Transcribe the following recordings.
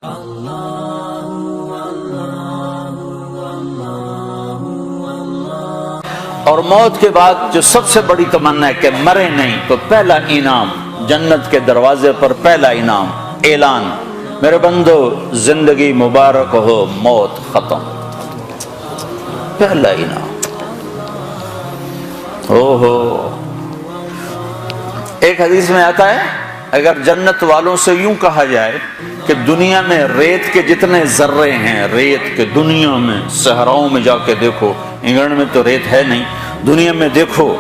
اور موت کے بعد جو سب سے بڑی تمنا ہے کہ مرے نہیں، تو پہلا انعام جنت کے دروازے پر، پہلا انعام اعلان، میرے بندو زندگی مبارک ہو، موت ختم، پہلا انعام۔ ایک حدیث میں آتا ہے اگر جنت والوں سے یوں کہا جائے کہ دنیا میں ریت کے جتنے ذرے ہیں، ریت کے دنیا میں صحراؤں میں جا کے دیکھو، انگلینڈ میں تو ریت ہے نہیں، دنیا میں دیکھو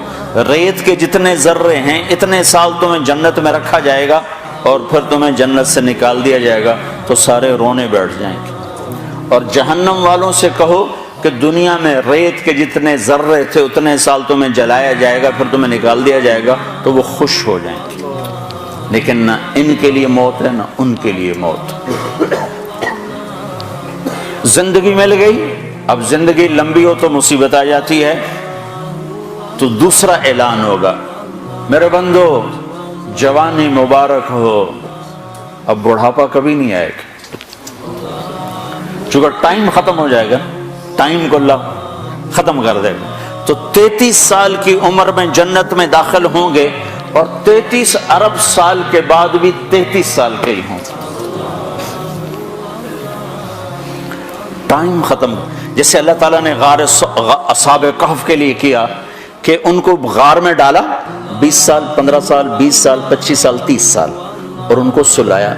ریت کے جتنے ذرے ہیں، اتنے سال تمہیں جنت میں رکھا جائے گا اور پھر تمہیں جنت سے نکال دیا جائے گا تو سارے رونے بیٹھ جائیں گے۔ اور جہنم والوں سے کہو کہ دنیا میں ریت کے جتنے ذرے تھے اتنے سال تمہیں جلایا جائے گا، پھر تمہیں نکال دیا جائے گا تو وہ خوش ہو جائیں گے۔ لیکن نہ ان کے لیے موت ہے نہ ان کے لیے موت۔ زندگی مل گئی، اب زندگی لمبی ہو تو مصیبت آ جاتی ہے، تو دوسرا اعلان ہوگا، میرے بندو جوانی مبارک ہو، اب بڑھاپا کبھی نہیں آئے گا، چونکہ ٹائم ختم ہو جائے گا، ٹائم کو اللہ ختم کر دے گا۔ تو 33 سال کی عمر میں جنت میں داخل ہوں گے اور 33 ارب سال کے بعد بھی 33 سال کے ہی ہوں گے، ٹائم ختم۔ جیسے اللہ تعالیٰ نے غار اصحاب کہف کے لیے کیا کہ ان کو غار میں ڈالا، 20 سال 15 سال 20 سال 25 سال 30 سال، اور ان کو سلایا،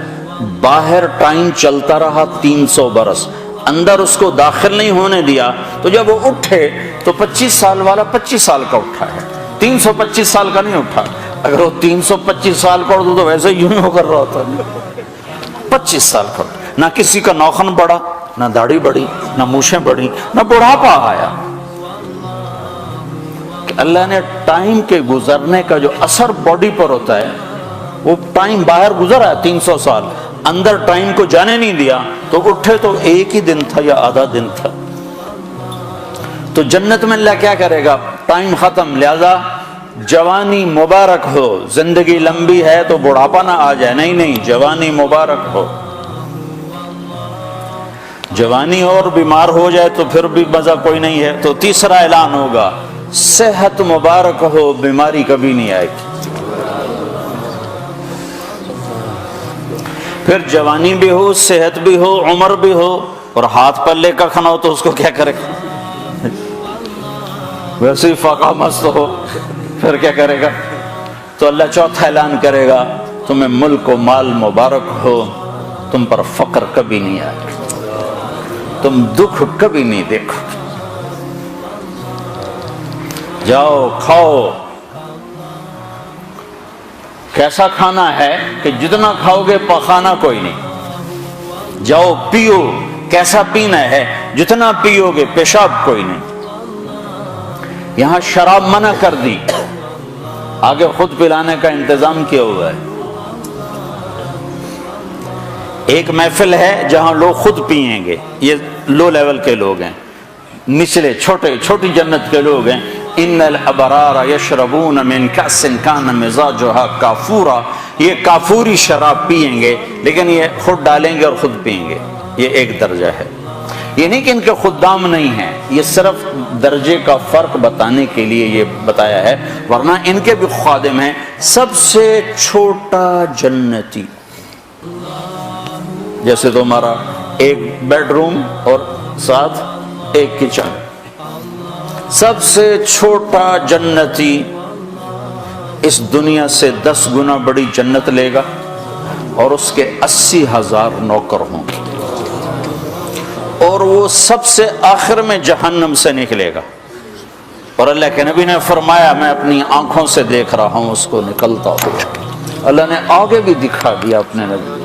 باہر ٹائم چلتا رہا 300 برس، اندر اس کو داخل نہیں ہونے دیا، تو جب وہ اٹھے تو 25 سال والا 25 سال کا اٹھا ہے، 325 سال کا نہیں اٹھا۔ اگر وہ 325 سال کا اٹھا تو ویسے یوں ہی کر رہا ہوتا، 25 سال کا اٹھا، نہ کسی کا نوخن بڑھا، نہ داڑھی بڑھی، نہ مونچھیں بڑھی، نہ بڑھاپا آیا۔ کہ اللہ نے ٹائم کے گزرنے کا جو اثر باڈی پر ہوتا ہے، وہ ٹائم باہر گزرا ہے 300 سال، اندر ٹائم کو جانے نہیں دیا، تو اٹھے تو ایک ہی دن تھا یا آدھا دن تھا۔ تو جنت میں اللہ کیا کرے گا؟ ٹائم ختم، لہذا جوانی مبارک ہو، زندگی لمبی ہے تو بڑھاپا نہ آ جائے، نہیں، جوانی مبارک ہو۔ جوانی اور بیمار ہو جائے تو پھر بھی مزہ کوئی نہیں ہے، تو تیسرا اعلان ہوگا، صحت مبارک ہو، بیماری کبھی نہیں آئے گی۔ پھر جوانی بھی ہو، صحت بھی ہو، عمر بھی ہو، اور ہاتھ پلے کا کھانا ہو تو اس کو کیا کرے گا؟ ویسے ہی فاقہ مست ہو، پھر کیا کرے گا؟ تو اللہ چوتھا اعلان کرے گا، تمہیں ملک و مال مبارک ہو، تم پر فقر کبھی نہیں آئے گا، تم دکھ کبھی نہیں دیکھو، جاؤ کھاؤ۔ کیسا کھانا ہے کہ جتنا کھاؤ گے پخانا کوئی نہیں، جاؤ پیو، کیسا پینا ہے، جتنا پیو گے پیشاب کوئی نہیں۔ یہاں شراب منع کر دی، آگے خود پلانے کا انتظام کیا ہوا ہے۔ ایک محفل ہے جہاں لوگ خود پیئیں گے، یہ لو لیول کے لوگ ہیں، نچلے چھوٹی جنت کے لوگ ہیں۔ ان الابرار یشربون من کأس کان مزاجها کافورا، یہ کافوری شراب پیئیں گے، لیکن یہ خود ڈالیں گے اور خود پیئیں گے، یہ ایک درجہ ہے۔ یہ نہیں کہ ان کے خدام نہیں ہیں، یہ صرف درجے کا فرق بتانے کے لیے یہ بتایا ہے، ورنہ ان کے بھی خادم ہیں۔ سب سے چھوٹا جنتی، جیسے تمہارا ایک بیڈ روم اور ساتھ ایک کچن، سب سے چھوٹا جنتی اس دنیا سے 10 گنا بڑی جنت لے گا، اور اس کے 80,000 نوکر ہوں گے، اور وہ سب سے آخر میں جہنم سے نکلے گا، اور اللہ کے نبی نے فرمایا میں اپنی آنکھوں سے دیکھ رہا ہوں اس کو نکلتا ہوا۔ اللہ نے آگے بھی دکھا دیا اپنے نبی۔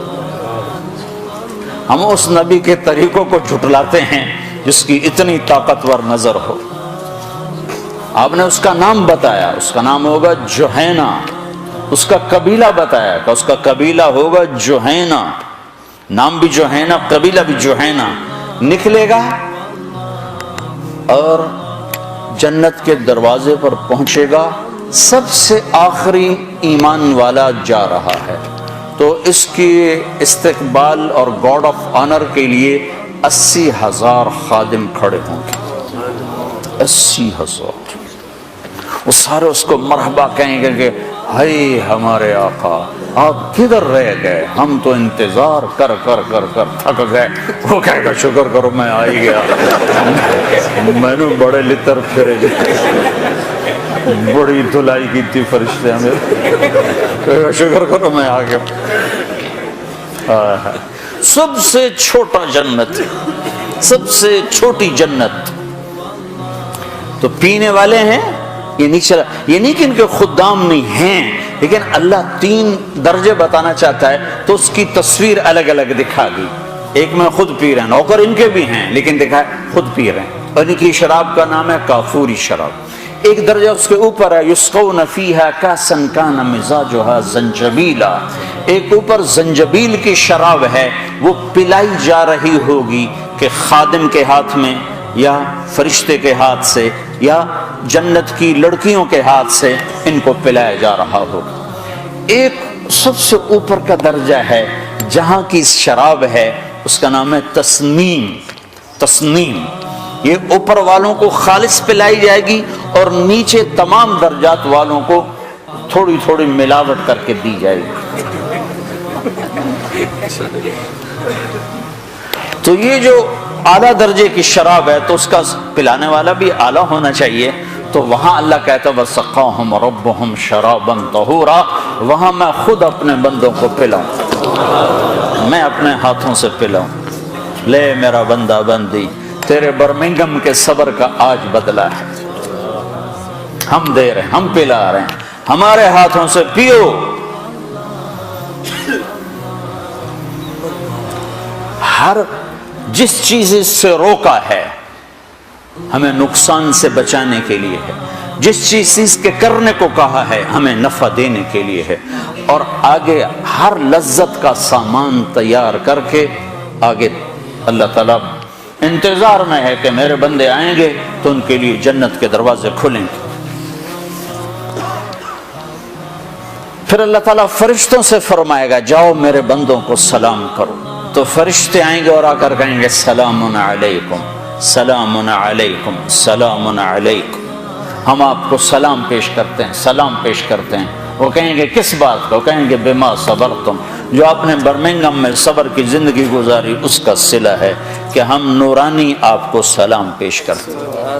ہم اس نبی کے طریقوں کو جھٹلاتے ہیں جس کی اتنی طاقتور نظر ہو۔ آپ نے اس کا نام بتایا، اس کا نام ہوگا جوہینہ، اس کا قبیلہ بتایا کہ اس کا قبیلہ ہوگا جوہینہ، نام بھی جوہینہ، قبیلہ بھی جوہینہ، نکلے گا اور جنت کے دروازے پر پہنچے گا۔ سب سے آخری ایمان والا جا رہا ہے، تو اس کی استقبال اور گارڈ آف آنر کے لیے 80,000 خادم کھڑے ہوں گے، 80,000۔ وہ سارے اس کو مرحبا کہیں گے کہ ہائے ہمارے آقا آپ کدھر رہ گئے، ہم تو انتظار کر کر کر کر تھک گئے۔ وہ کہے گا شکر کرو میں آ ہی گیا، میں نے بڑے لطر پھرے بڑی دھلائی کی تھی فرشتے ہمیں، شکر کرو میں آ گیا۔ سب سے چھوٹا جنت، سب سے چھوٹی جنت۔ تو پینے والے ہیں، یہ نہیں کہ ان کے خدام نہیں ہیں، لیکن اللہ 3 درجے بتانا چاہتا ہے تو اس کی تصویر الگ الگ دکھا دی۔ ایک میں خود پی رہے ہیں، نوکر ان کے بھی ہیں لیکن دکھا خود پی رہے ہیں، اور ان کی شراب کا نام ہے کافوری شراب۔ ایک درجہ اس کے اوپر ہے یسقون فیہا کاسا کان مزاجھا زنجبیلا، ایک اوپر زنجبیل کی شراب ہے، وہ پلائی جا رہی ہوگی کہ خادم کے ہاتھ میں یا فرشتے کے ہاتھ سے یا جنت کی لڑکیوں کے ہاتھ سے ان کو پلایا جا رہا ہوگا۔ ایک سب سے اوپر کا درجہ ہے جہاں کی شراب ہے، اس کا نام ہے تسنیم۔ تسنیم یہ اوپر والوں کو خالص پلائی جائے گی اور نیچے تمام درجات والوں کو تھوڑی تھوڑی ملاوٹ کر کے دی جائے گی۔ تو یہ جو اعلیٰ درجے کی شراب ہے تو اس کا پلانے والا بھی اعلیٰ ہونا چاہیے۔ تو وہاں اللہ کہتا ہے وَسَقَاهُمْ رَبُّهُمْ شَرَابًا طَهُورًا، وہاں میں خود اپنے بندوں کو پلاؤں، میں اپنے ہاتھوں سے پلاؤں۔ لے میرا بندہ بندی، تیرے برمنگم کے صبر کا آج بدلہ ہے، ہم دے رہے ہیں، ہم پلا رہے ہیں، ہمارے ہاتھوں سے پیو۔ ہر جس چیز سے روکا ہے ہمیں نقصان سے بچانے کے لیے ہے، جس چیز کے کرنے کو کہا ہے ہمیں نفع دینے کے لیے ہے، اور آگے ہر لذت کا سامان تیار کر کے آگے اللہ تعالیٰ انتظار میں ہے کہ میرے بندے آئیں گے تو ان کے لیے جنت کے دروازے کھلیں گے۔ پھر اللہ تعالیٰ فرشتوں سے فرمائے گا جاؤ میرے بندوں کو سلام کرو، تو فرشتے آئیں گے اور آ کر کہیں گے سلام علیکم سلام علیکم سلام علیکم، ہم آپ کو سلام پیش کرتے ہیں، سلام پیش کرتے ہیں۔ وہ کہیں گے کس بات کو؟ کہیں گے بما صبرتم، جو آپ نے برمنگم میں صبر کی زندگی گزاری اس کا صلہ ہے کہ ہم نورانی آپ کو سلام پیش کرتے ہیں۔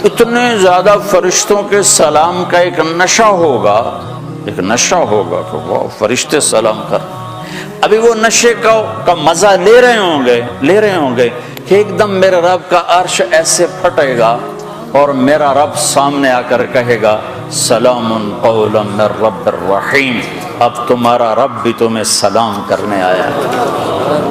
اتنے زیادہ فرشتوں کے سلام کا ایک نشہ ہوگا، ایک نشہ ہوگا کہ وہ فرشتے سلام کر، ابھی وہ نشے کا مزہ لے رہے ہوں گے کہ ایک دم میرے رب کا عرش ایسے پھٹے گا اور میرا رب سامنے آ کر کہے گا سلام قولا من رب الرحیم، اب تمہارا رب بھی تمہیں سلام کرنے آیا ہے۔